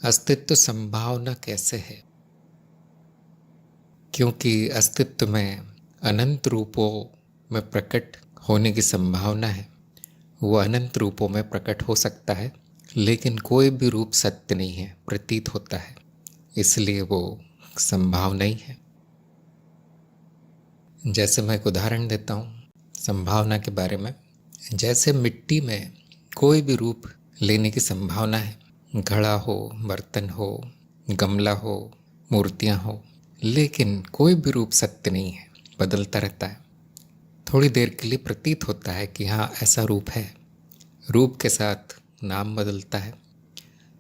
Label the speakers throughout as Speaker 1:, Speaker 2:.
Speaker 1: अस्तित्व संभावना कैसे है? क्योंकि अस्तित्व में अनंत रूपों में प्रकट होने की संभावना है। वो अनंत रूपों में प्रकट हो सकता है, लेकिन कोई भी रूप सत्य नहीं है, प्रतीत होता है, इसलिए वो संभावना ही है। जैसे मैं एक उदाहरण देता हूँ संभावना के बारे में। जैसे मिट्टी में कोई भी रूप लेने की संभावना है, घड़ा हो, बर्तन हो, गमला हो, मूर्तियाँ हो, लेकिन कोई भी रूप सत्य नहीं है, बदलता रहता है। थोड़ी देर के लिए प्रतीत होता है कि हाँ ऐसा रूप है, रूप के साथ नाम बदलता है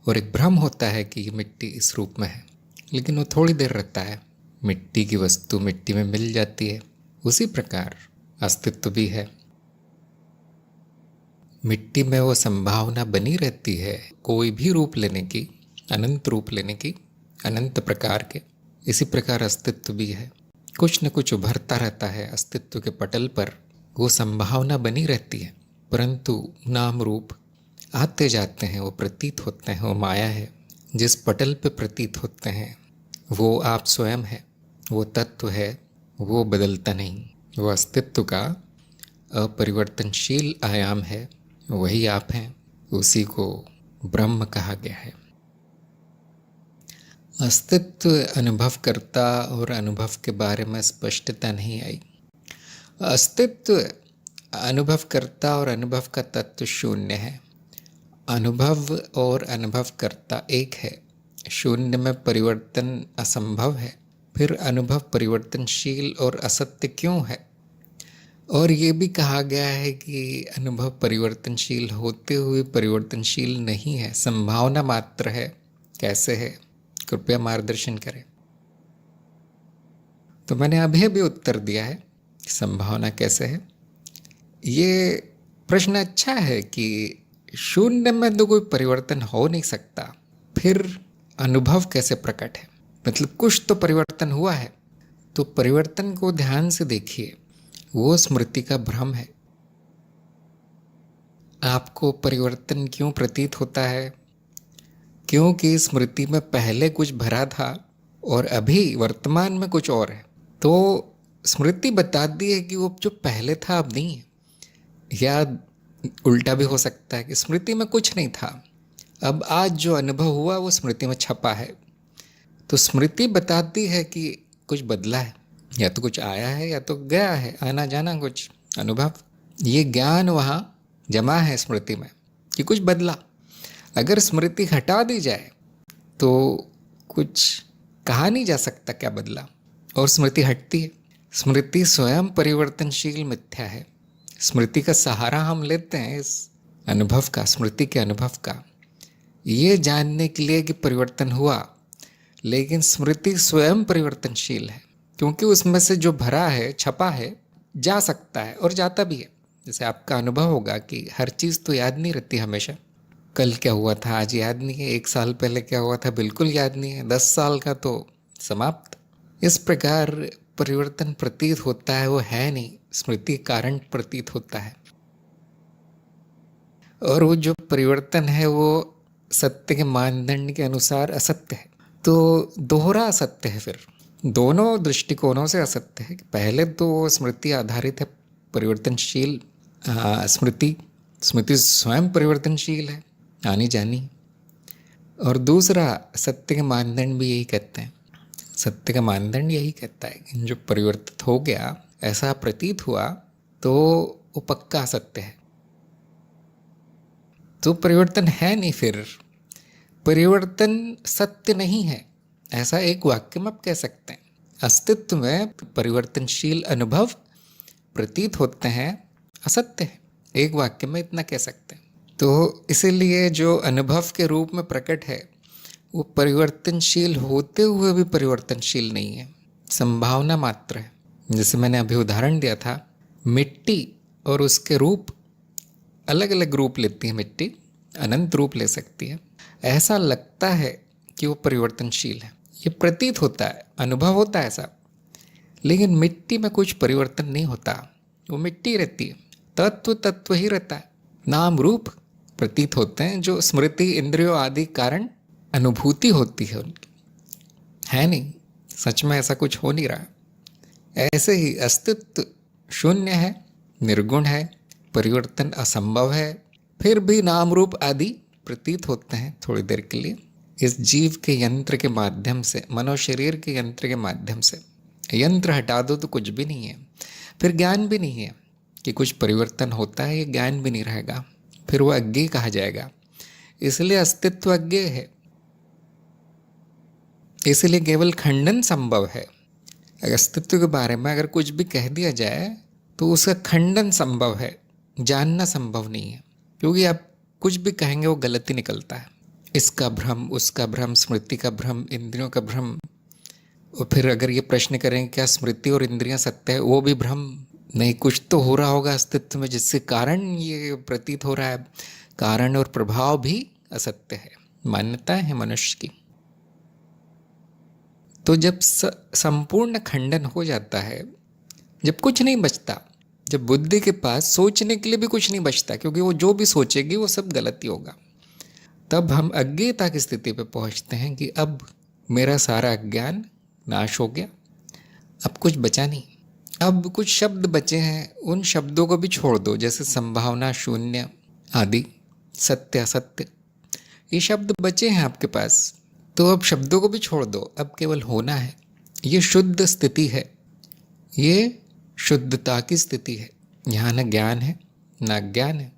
Speaker 1: और एक भ्रम होता है कि मिट्टी इस रूप में है, लेकिन वो थोड़ी देर रहता है, मिट्टी की वस्तु मिट्टी में मिल जाती है। उसी प्रकार अस्तित्व भी है, मिट्टी में वो संभावना बनी रहती है कोई भी रूप लेने की, अनंत रूप लेने की, अनंत प्रकार के। इसी प्रकार अस्तित्व भी है, कुछ न कुछ उभरता रहता है अस्तित्व के पटल पर, वो संभावना बनी रहती है, परंतु नाम रूप आते जाते हैं, वो प्रतीत होते हैं, वो माया है। जिस पटल पे प्रतीत होते हैं वो आप स्वयं है, वो तत्व है, वो बदलता नहीं, वो अस्तित्व का अपरिवर्तनशील आयाम है, वही आप हैं, उसी को ब्रह्म कहा गया है। अस्तित्व अनुभव करता और अनुभव के बारे में स्पष्टता नहीं आई। अस्तित्व अनुभव करता और अनुभव का तत्व शून्य है। अनुभव और अनुभव करता एक है, शून्य में परिवर्तन असंभव है, फिर अनुभव परिवर्तनशील और असत्य क्यों है? और ये भी कहा गया है कि अनुभव परिवर्तनशील होते हुए परिवर्तनशील नहीं है, संभावना मात्र है। कैसे है? कृपया मार्गदर्शन करें। तो मैंने अभी अभी उत्तर दिया है, संभावना कैसे है। ये प्रश्न अच्छा है कि शून्य में तो कोई परिवर्तन हो नहीं सकता, फिर अनुभव कैसे प्रकट है? मतलब कुछ तो परिवर्तन हुआ है, तो परिवर्तन को ध्यान से देखिए, वो स्मृति का भ्रम है। आपको परिवर्तन क्यों प्रतीत होता है? क्योंकि स्मृति में पहले कुछ भरा था और अभी वर्तमान में कुछ और है, तो स्मृति बताती है कि वो जो पहले था अब नहीं है। या उल्टा भी हो सकता है कि स्मृति में कुछ नहीं था, अब आज जो अनुभव हुआ वो स्मृति में छपा है। तो स्मृति बताती है कि कुछ बदला है, या तो कुछ आया है या तो गया है, आना जाना कुछ अनुभव। ये ज्ञान वहाँ जमा है स्मृति में कि कुछ बदला। अगर स्मृति हटा दी जाए तो कुछ कहा नहीं जा सकता क्या बदला, और स्मृति हटती है। स्मृति स्वयं परिवर्तनशील मिथ्या है। स्मृति का सहारा हम लेते हैं इस अनुभव का, स्मृति के अनुभव का, ये जानने के लिए कि परिवर्तन हुआ, लेकिन स्मृति स्वयं परिवर्तनशील है, क्योंकि उसमें से जो भरा है, छपा है, जा सकता है और जाता भी है। जैसे आपका अनुभव होगा कि हर चीज़ तो याद नहीं रहती हमेशा। कल क्या हुआ था आज याद नहीं है, 1 साल पहले क्या हुआ था बिल्कुल याद नहीं है, 10 साल का तो समाप्त। इस प्रकार परिवर्तन प्रतीत होता है, वो है नहीं, स्मृति कारण प्रतीत होता है। और वो जो परिवर्तन है वो सत्य के मानदंड के अनुसार असत्य है, तो दोहरा असत्य है। फिर दोनों दृष्टिकोणों से असत्य है। पहले तो स्मृति आधारित है, परिवर्तनशील स्मृति, स्मृति स्वयं परिवर्तनशील है, आनी जानी। और दूसरा सत्य के मानदंड भी यही कहते हैं, सत्य का मानदंड यही कहता है कि जो परिवर्तित हो गया, ऐसा प्रतीत हुआ, तो वो पक्का सत्य है। तो परिवर्तन है नहीं, फिर परिवर्तन सत्य नहीं है, ऐसा एक वाक्य में आप कह सकते हैं। अस्तित्व में परिवर्तनशील अनुभव प्रतीत होते हैं, असत्य है, एक वाक्य में इतना कह सकते हैं। तो इसीलिए जो अनुभव के रूप में प्रकट है वो परिवर्तनशील होते हुए भी परिवर्तनशील नहीं है, संभावना मात्र है। जैसे मैंने अभी उदाहरण दिया था, मिट्टी और उसके रूप अलग अलग रूप लेती है, मिट्टी अनंत रूप ले सकती है। ऐसा लगता है कि वो परिवर्तनशील है, ये प्रतीत होता है, अनुभव होता है ऐसा, लेकिन मिट्टी में कुछ परिवर्तन नहीं होता, वो मिट्टी रहती है, तत्व तत्व ही रहता है। नाम रूप प्रतीत होते हैं जो स्मृति इंद्रियों आदि कारण अनुभूति होती है उनकी, है नहीं, सच में ऐसा कुछ हो नहीं रहा। ऐसे ही अस्तित्व शून्य है, निर्गुण है, परिवर्तन असंभव है, फिर भी नाम रूप आदि प्रतीत होते हैं थोड़ी देर के लिए इस जीव के यंत्र के माध्यम से, मनोशरीर के यंत्र के माध्यम से। यंत्र हटा दो तो कुछ भी नहीं है, फिर ज्ञान भी नहीं है कि कुछ परिवर्तन होता है, ये ज्ञान भी नहीं रहेगा, फिर वो अज्ञेय कहा जाएगा। इसलिए अस्तित्व अज्ञेय है, इसलिए केवल खंडन संभव है। अस्तित्व के बारे में अगर कुछ भी कह दिया जाए तो उसका खंडन संभव है, जानना संभव नहीं है, क्योंकि आप कुछ भी कहेंगे वो गलत ही निकलता है। इसका भ्रम, उसका भ्रम, स्मृति का भ्रम, इंद्रियों का भ्रम। और फिर अगर ये प्रश्न करें क्या स्मृति और इंद्रियां सत्य है, वो भी भ्रम। नहीं, कुछ तो हो रहा होगा अस्तित्व में जिससे कारण ये प्रतीत हो रहा है। कारण और प्रभाव भी असत्य है, मान्यताएं हैं मनुष्य की। तो जब संपूर्ण खंडन हो जाता है, जब कुछ नहीं बचता, जब बुद्धि के पास सोचने के लिए भी कुछ नहीं बचता, क्योंकि वो जो भी सोचेगी वो सब गलत ही होगा, तब हम अज्ञेयता की स्थिति पे पहुंचते हैं कि अब मेरा सारा अज्ञान नाश हो गया, अब कुछ बचा नहीं। अब कुछ शब्द बचे हैं, उन शब्दों को भी छोड़ दो, जैसे संभावना, शून्य आदि, सत्य, असत्य, ये शब्द बचे हैं आपके पास, तो अब शब्दों को भी छोड़ दो, अब केवल होना है। ये शुद्ध स्थिति है, ये शुद्धता की स्थिति है। यहाँ न ज्ञान है, न अज्ञान है,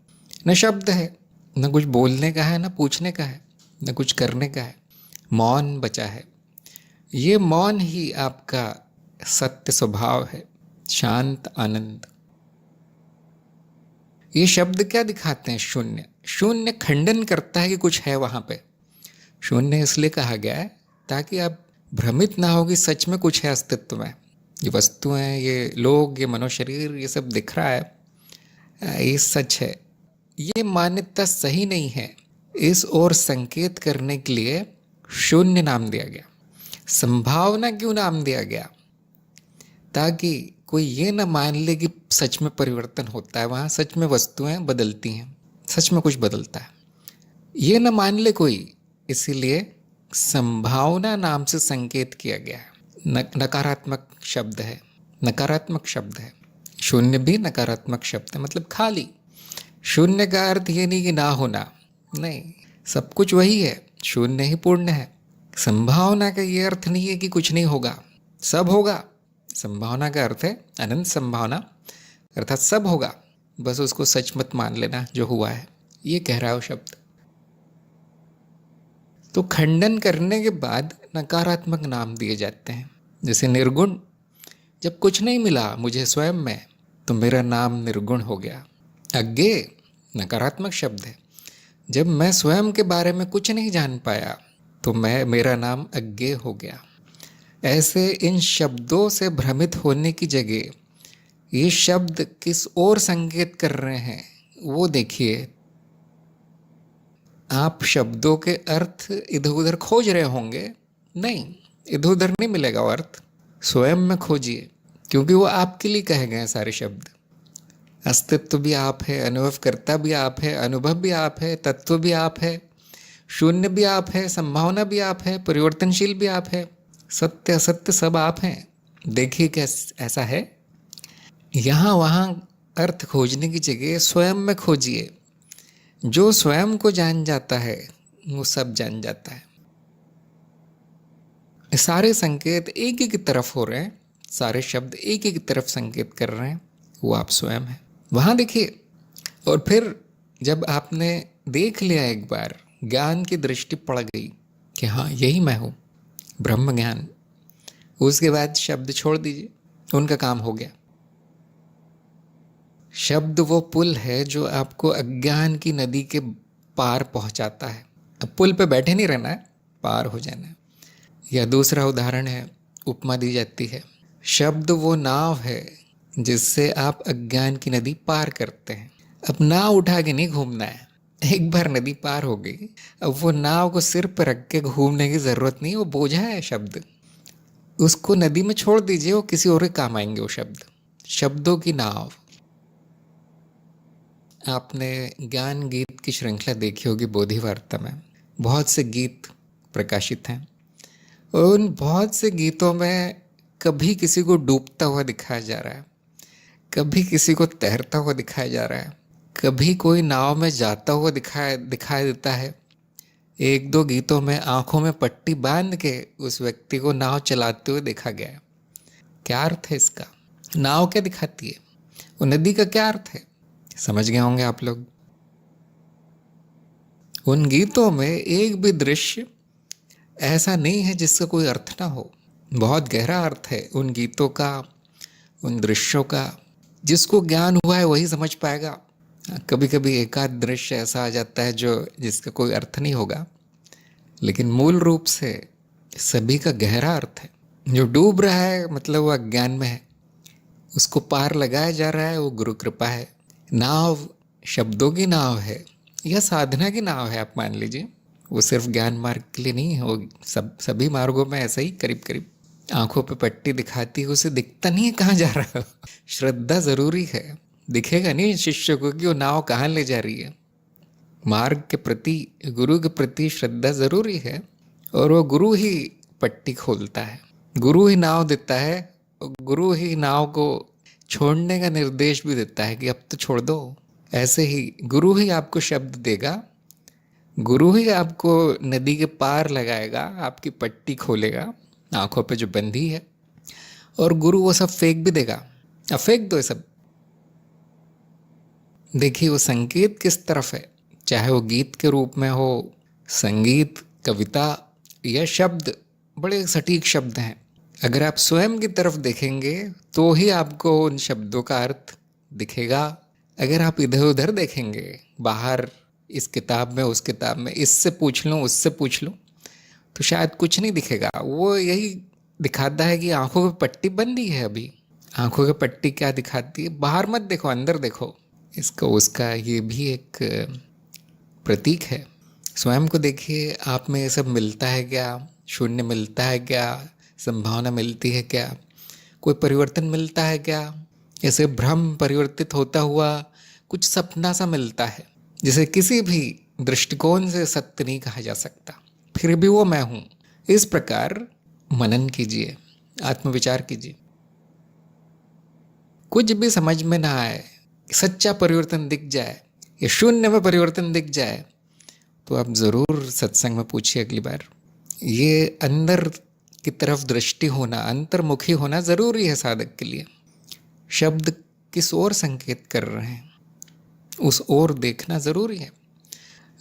Speaker 1: न शब्द है, न कुछ बोलने का है, न पूछने का है, न कुछ करने का है। मौन बचा है। ये मौन ही आपका सत्य स्वभाव है, शांत आनंद। ये शब्द क्या दिखाते हैं? शून्य। शून्य खंडन करता है कि कुछ है वहाँ पे। शून्य इसलिए कहा गया है ताकि आप भ्रमित ना हो कि सच में कुछ है अस्तित्व में। ये वस्तुएं, ये लोग, ये मनोशरीर, ये सब दिख रहा है, ये सच है। ये मान्यता सही नहीं है। इस ओर संकेत करने के लिए शून्य नाम दिया गया। संभावना क्यों नाम दिया गया? ताकि कोई ये ना मान ले कि सच में परिवर्तन होता है, वहाँ सच में वस्तुएं बदलती हैं, सच में कुछ बदलता है, ये ना मान ले कोई। इसीलिए संभावना नाम से संकेत किया गया है। नकारात्मक शब्द है, नकारात्मक शब्द है। शून्य भी नकारात्मक शब्द है, मतलब खाली। शून्य का अर्थ ये नहीं कि ना होना, नहीं, सब कुछ वही है, शून्य ही पूर्ण है। संभावना का ये अर्थ नहीं है कि कुछ नहीं होगा, सब होगा। संभावना का अर्थ है अनंत संभावना, अर्थात सब होगा, बस उसको सच मत मान लेना जो हुआ है, ये कह रहा है वो शब्द। तो खंडन करने के बाद नकारात्मक नाम दिए जाते हैं, जैसे निर्गुण। जब कुछ नहीं मिला मुझे स्वयं में, तो मेरा नाम निर्गुण हो गया। अज्ञेय नकारात्मक शब्द है। जब मैं स्वयं के बारे में कुछ नहीं जान पाया, तो मेरा नाम अज्ञेय हो गया। ऐसे इन शब्दों से भ्रमित होने की जगह ये शब्द किस ओर संकेत कर रहे हैं वो देखिए। आप शब्दों के अर्थ इधर उधर खोज रहे होंगे, नहीं, इधर उधर नहीं मिलेगा वो अर्थ, स्वयं में खोजिए, क्योंकि वो आपके लिए कहे गए हैं सारे शब्द। अस्तित्व भी आप है, अनुभवकर्ता भी आप है, अनुभव भी आप है, तत्व भी आप है, शून्य भी आप है, संभावना भी आप है, परिवर्तनशील भी आप है, सत्य असत्य सब आप हैं। देखिए क्या ऐसा है। यहाँ वहाँ अर्थ खोजने की जगह स्वयं में खोजिए। जो स्वयं को जान जाता है वो सब जान जाता है। सारे संकेत एक ही की तरफ हो रहे हैं, सारे शब्द एक ही की तरफ संकेत कर रहे हैं, वो आप स्वयं हैं। वहाँ देखिए। और फिर जब आपने देख लिया एक बार, ज्ञान की दृष्टि पड़ गई कि हाँ यही मैं हूँ, ब्रह्म ज्ञान, उसके बाद शब्द छोड़ दीजिए, उनका काम हो गया। शब्द वो पुल है जो आपको अज्ञान की नदी के पार पहुंचाता है। अब पुल पे बैठे नहीं रहना है, पार हो जाना है। या दूसरा उदाहरण है, उपमा दी जाती है, शब्द वो नाव है जिससे आप अज्ञान की नदी पार करते हैं। अब नाव उठा के नहीं घूमना है, एक बार नदी पार हो गई, अब वो नाव को सिर पर रख के घूमने की जरूरत नहीं, वो बोझा है शब्द, उसको नदी में छोड़ दीजिए, वो किसी और के काम आएंगे वो शब्द। शब्दों की नाव। आपने ज्ञान गीत की श्रृंखला देखी होगी बोधि वार्ता में, बहुत से गीत प्रकाशित हैं। उन बहुत से गीतों में कभी किसी को डूबता हुआ दिखाया जा रहा है, कभी किसी को तैरता हुआ दिखाया जा रहा है, कभी कोई नाव में जाता हुआ दिखाई देता है। एक दो गीतों में आंखों में पट्टी बांध के उस व्यक्ति को नाव चलाते हुए देखा गया है। क्या अर्थ है इसका? नाव क्या दिखाती है? वो नदी का क्या अर्थ है? समझ गए होंगे आप लोग। उन गीतों में एक भी दृश्य ऐसा नहीं है जिसका कोई अर्थ ना हो। बहुत गहरा अर्थ है उन गीतों का, उन दृश्यों का। जिसको ज्ञान हुआ है वही समझ पाएगा। कभी कभी एकाध दृश्य ऐसा आ जाता है जिसका कोई अर्थ नहीं होगा, लेकिन मूल रूप से सभी का गहरा अर्थ है। जो डूब रहा है मतलब वो अज्ञान में है, उसको पार लगाया जा रहा है, वो गुरु कृपा है। नाव शब्दों की नाव है या साधना की नाव है, आप मान लीजिए। वो सिर्फ ज्ञान मार्ग के लिए नहीं है, वो सभी मार्गों में ऐसा ही करीब करीब आंखों पे पट्टी दिखाती है, उसे दिखता नहीं है कहाँ जा रहा है। श्रद्धा जरूरी है, दिखेगा नहीं शिष्य को कि वो नाव कहाँ ले जा रही है। मार्ग के प्रति, गुरु के प्रति श्रद्धा जरूरी है, और वो गुरु ही पट्टी खोलता है, गुरु ही नाव देता है, गुरु ही नाव को छोड़ने का निर्देश भी देता है कि अब तो छोड़ दो। ऐसे ही गुरु ही आपको शब्द देगा, गुरु ही आपको नदी के पार लगाएगा, आपकी पट्टी खोलेगा आंखों पे जो बंधी है, और गुरु वो सब फेंक भी देगा। अब फेंक दो ये सब। देखिए वो संकेत किस तरफ है, चाहे वो गीत के रूप में हो, संगीत, कविता या शब्द, बड़े सटीक शब्द हैं। अगर आप स्वयं की तरफ देखेंगे तो ही आपको उन शब्दों का अर्थ दिखेगा। अगर आप इधर उधर देखेंगे, बाहर इस किताब में उस किताब में, इससे पूछ लूँ उससे पूछ लूँ, तो शायद कुछ नहीं दिखेगा। वो यही दिखाता है कि आंखों की पट्टी बंदी है अभी। आंखों की पट्टी क्या दिखाती है? बाहर मत देखो, अंदर देखो। इसका उसका ये भी एक प्रतीक है। स्वयं को देखिए, आप में ये सब मिलता है क्या? शून्य मिलता है क्या? संभावना मिलती है क्या? कोई परिवर्तन मिलता है क्या? ऐसे भ्रम परिवर्तित होता हुआ कुछ सपना सा मिलता है, जिसे किसी भी दृष्टिकोण से सत्य नहीं कहा जा सकता, फिर भी वो मैं हूं। इस प्रकार मनन कीजिए, आत्मविचार कीजिए। कुछ भी समझ में ना आए, सच्चा परिवर्तन दिख जाए या शून्य में परिवर्तन दिख जाए, तो आप जरूर सत्संग में पूछिए अगली बार। ये अंदर की तरफ दृष्टि होना, अंतर्मुखी होना जरूरी है साधक के लिए। शब्द किस ओर संकेत कर रहे हैं, उस ओर देखना जरूरी है।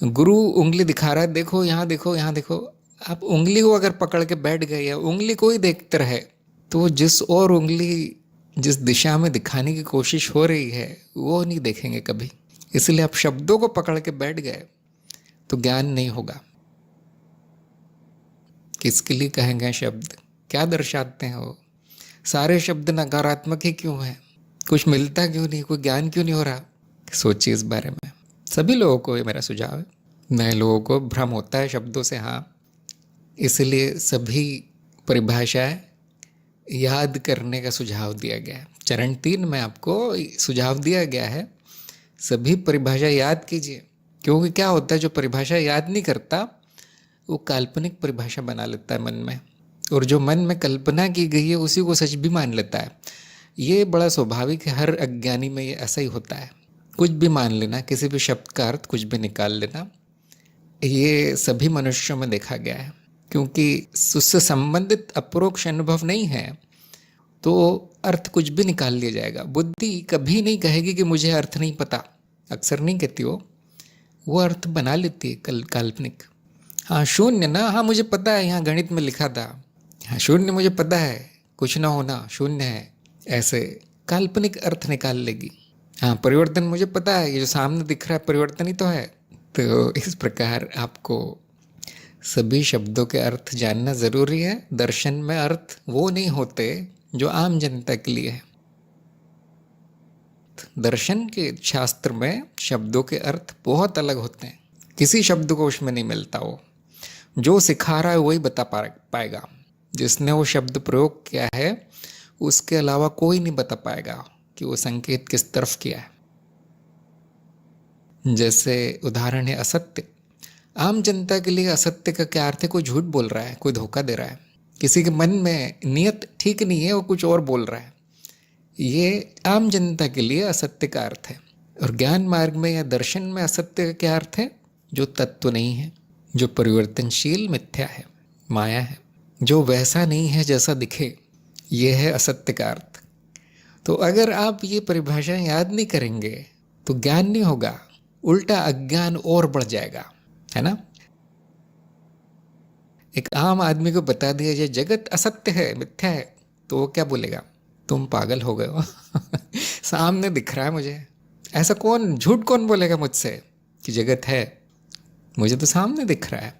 Speaker 1: गुरु उंगली दिखा रहा है, देखो यहाँ देखो यहाँ देखो। आप उंगली को अगर पकड़ के बैठ गए या उंगली को ही देखते रहे, तो जिस ओर उंगली, जिस दिशा में दिखाने की कोशिश हो रही है, वो नहीं देखेंगे कभी। इसलिए आप शब्दों को पकड़ के बैठ गए तो ज्ञान नहीं होगा। किसके लिए कहे गए शब्द, क्या दर्शाते हैं वो? सारे शब्द नकारात्मक ही क्यों हैं? कुछ मिलता क्यों नहीं, कोई ज्ञान क्यों नहीं हो रहा? सोचिए इस बारे में। सभी लोगों को ये मेरा सुझाव है। नए लोगों को भ्रम होता है शब्दों से, हाँ, इसलिए सभी परिभाषाएं याद करने का सुझाव दिया गया है। चरण 3 में आपको सुझाव दिया गया है, सभी परिभाषा याद कीजिए। क्योंकि क्या होता है, जो परिभाषा याद नहीं करता वो काल्पनिक परिभाषा बना लेता है मन में, और जो मन में कल्पना की गई है उसी को सच भी मान लेता है। ये बड़ा स्वाभाविक है, हर अज्ञानी में ये ऐसा ही होता है। कुछ भी मान लेना, किसी भी शब्द का अर्थ कुछ भी निकाल लेना, ये सभी मनुष्यों में देखा गया है। क्योंकि उससे संबंधित अपरोक्ष अनुभव नहीं है तो अर्थ कुछ भी निकाल लिया जाएगा। बुद्धि कभी नहीं कहेगी कि मुझे अर्थ नहीं पता, अक्सर नहीं कहती वो अर्थ बना लेती है काल्पनिक। हाँ शून्य ना, हाँ मुझे पता है, यहाँ गणित में लिखा था, हाँ शून्य मुझे पता है, कुछ ना होना शून्य है, ऐसे काल्पनिक अर्थ निकाल लेगी। हाँ परिवर्तन मुझे पता है, ये जो सामने दिख रहा है परिवर्तन ही तो है। तो इस प्रकार आपको सभी शब्दों के अर्थ जानना जरूरी है। दर्शन में अर्थ वो नहीं होते जो आम जनता के लिए है। दर्शन के शास्त्र में शब्दों के अर्थ बहुत अलग होते हैं, किसी शब्द को उसमें नहीं मिलता। वो जो सिखा रहा है वही बता पाएगा, जिसने वो शब्द प्रयोग किया है उसके अलावा कोई नहीं बता पाएगा कि वो संकेत किस तरफ किया है। जैसे उदाहरण है असत्य। आम जनता के लिए असत्य का क्या अर्थ है? कोई झूठ बोल रहा है, कोई धोखा दे रहा है, किसी के मन में नियत ठीक नहीं है, वो कुछ और बोल रहा है। ये आम जनता के लिए असत्य का अर्थ है। और ज्ञान मार्ग में या दर्शन में असत्य का क्या अर्थ है? जो तत्व नहीं है, जो परिवर्तनशील मिथ्या है, माया है, जो वैसा नहीं है जैसा दिखे, ये है असत्य का अर्थ। तो अगर आप ये परिभाषा याद नहीं करेंगे तो ज्ञान नहीं होगा, उल्टा अज्ञान और बढ़ जाएगा, है ना। एक आम आदमी को बता दिया ये जगत असत्य है, मिथ्या है, तो वो क्या बोलेगा? तुम पागल हो गए हो। सामने दिख रहा है मुझे। ऐसा कौन, झूठ कौन बोलेगा मुझसे कि जगत है? मुझे तो सामने दिख रहा है।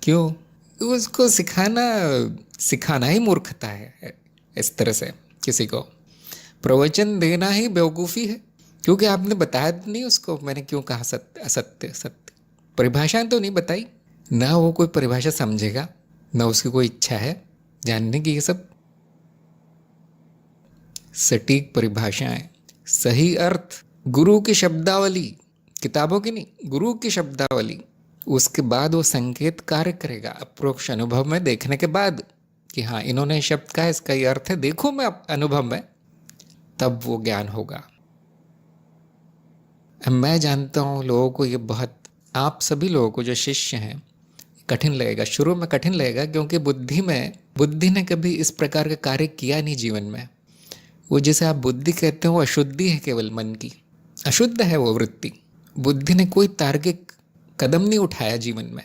Speaker 1: क्यों? उसको सिखाना ही मूर्खता है। इस तरह से किसी को प्रवचन देना ही बेवकूफ़ी है, क्योंकि आपने बताया नहीं उसको मैंने क्यों कहा सत्य असत्य सत्य। परिभाषाएं तो नहीं बताई ना, वो कोई परिभाषा समझेगा ना, उसकी कोई इच्छा है जानने की। ये सब सटीक परिभाषाएं, सही अर्थ, गुरु की शब्दावली, किताबों की नहीं, गुरु की शब्दावली, उसके बाद वो संकेत कार्य करेगा अप्रोक्ष अनुभव में देखने के बाद कि हाँ इन्होंने शब्द का इसका ये अर्थ है, देखो मैं अनुभव में, तब वो ज्ञान होगा। मैं जानता हूँ लोगों को ये बहुत, आप सभी लोगों को जो शिष्य हैं, कठिन लगेगा, शुरू में कठिन लगेगा, क्योंकि बुद्धि ने कभी इस प्रकार का कार्य किया नहीं जीवन में। वो जिसे आप बुद्धि कहते हो वो अशुद्धि है, केवल मन की अशुद्ध है वो वृत्ति। बुद्धि ने कोई तार्किक कदम नहीं उठाया जीवन में,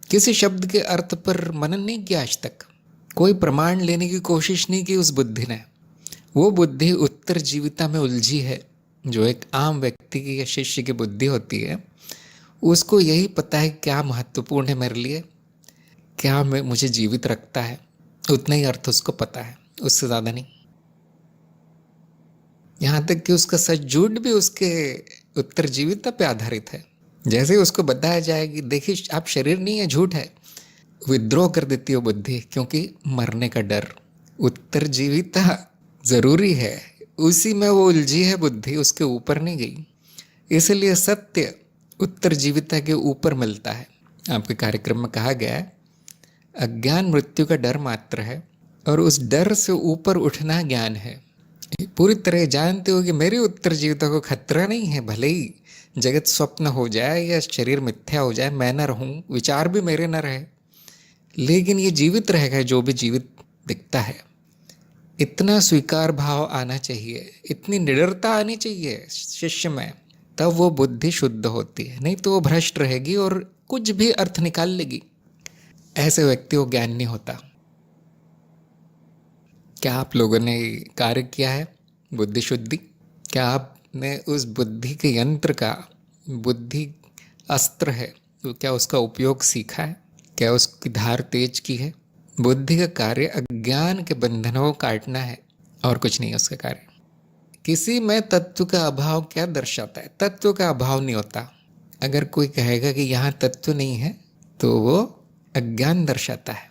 Speaker 1: किसी शब्द के अर्थ पर मनन नहीं किया आज तक, कोई प्रमाण लेने की कोशिश नहीं की उस बुद्धि ने। वो बुद्धि उत्तर जीविता में उलझी है। जो एक आम व्यक्ति की या शिष्य की बुद्धि होती है, उसको यही पता है क्या महत्वपूर्ण है मेरे लिए, क्या मुझे जीवित रखता है, उतना ही अर्थ उसको पता है, उससे ज़्यादा नहीं। यहाँ तक कि उसका सच झूठ भी उसके उत्तर जीविता पे आधारित है। जैसे ही उसको बताया जाए कि देखिए आप शरीर नहीं है, झूठ है, विद्रोह कर देती है बुद्धि, क्योंकि मरने का डर। उत्तर जीविता जरूरी है, उसी में वो उलझी है बुद्धि, उसके ऊपर नहीं गई। इसलिए सत्य उत्तर जीविता के ऊपर मिलता है। आपके कार्यक्रम में कहा गया है अज्ञान मृत्यु का डर मात्र है, और उस डर से ऊपर उठना ज्ञान है। पूरी तरह जानते हो कि मेरी उत्तर जीविता को खतरा नहीं है, भले ही जगत स्वप्न हो जाए या शरीर मिथ्या हो जाए, मैं न रहूं, विचार भी मेरे न रहे, लेकिन ये जीवित रहेगा जो भी जीवित दिखता है। इतना स्वीकार भाव आना चाहिए, इतनी निडरता आनी चाहिए शिष्य में, तब वो बुद्धि शुद्ध होती है। नहीं तो वो भ्रष्ट रहेगी और कुछ भी अर्थ निकाल लेगी। ऐसे व्यक्ति को ज्ञान नहीं होता। क्या आप लोगों ने कार्य किया है बुद्धि शुद्धि? क्या आपने उस बुद्धि के यंत्र का, बुद्धि अस्त्र है तो क्या उसका उपयोग सीखा है? क्या उसकी धार तेज की है? बुद्धि का कार्य अज्ञान के बंधनों को काटना है और कुछ नहीं है उसका कार्य। किसी में तत्व का अभाव क्या दर्शाता है? तत्व का अभाव नहीं होता। अगर कोई कहेगा कि यहाँ तत्व नहीं है तो वो अज्ञान दर्शाता है।